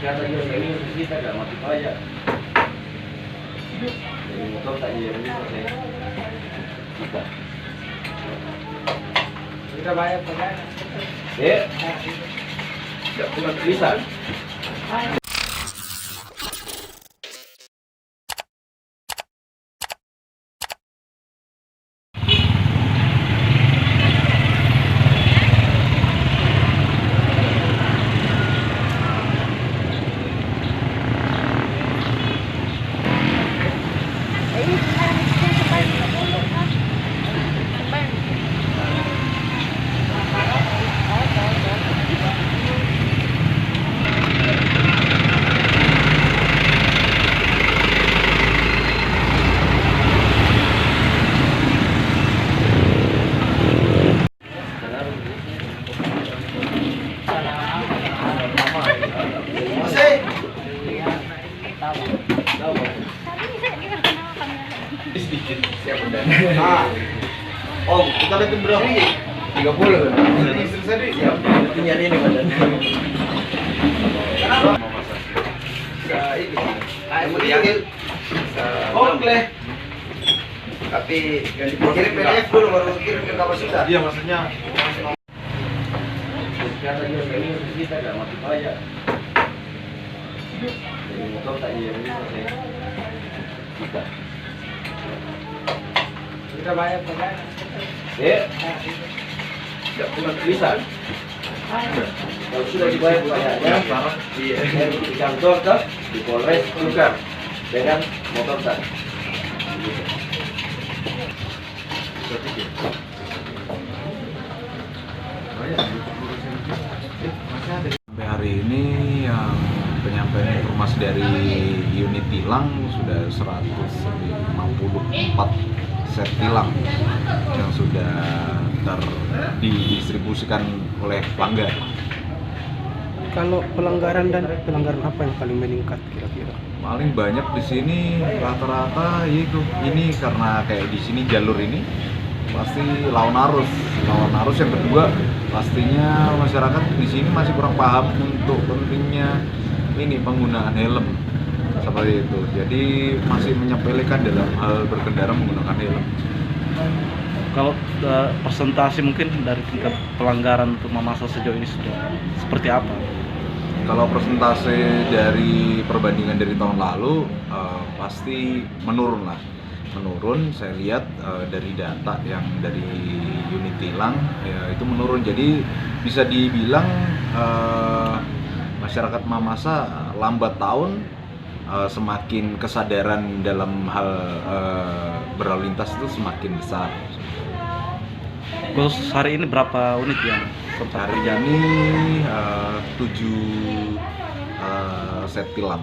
Kata juga ini kita gak mati pajak. Jadi motor tak iya ini selesai. Kita bayar pajak. Tidak cuma bisa. Sedikit siap udah. Om, kita lihat berapa ini? 30. Istri saya siap. Nyari ini badan. Kenapa? Oke. Tapi yang dikirim PDF dulu baru kirim ke kapasitas. Iya maksudnya. Kata juga ini kita gak mati pajak. Jadi motor tak iya ini selesai. Kita bayar pajak. Tidak cuma bisa. Kalau sudah dibayar pajaknya, di kantor ke di Polres tukar dengan motor tak. Sampai hari ini yang penyampaian informasi dari unit tilang sudah 154 set tilang yang sudah didistribusikan oleh pelanggar. Kalau pelanggaran apa yang paling meningkat kira-kira? Paling banyak di sini rata-rata yaitu ini karena kayak di sini jalur ini pasti lawan arus. Yang kedua pastinya masyarakat di sini masih kurang paham untuk pentingnya ini penggunaan helm seperti itu. Jadi masih menyepelekan dalam hal berkendara menggunakan helm. Kalau persentase mungkin dari tingkat pelanggaran untuk Mamasa sejauh ini sudah seperti apa? Kalau persentase dari perbandingan dari tahun lalu pasti menurun lah. Saya lihat dari data yang dari unit tilang ya, itu menurun. Jadi bisa dibilang masyarakat Mamasa lambat tahun semakin kesadaran dalam hal berlalu lintas itu semakin besar. Khusus hari ini berapa unit yang sempat Hari terjadi? ini 7 set tilang.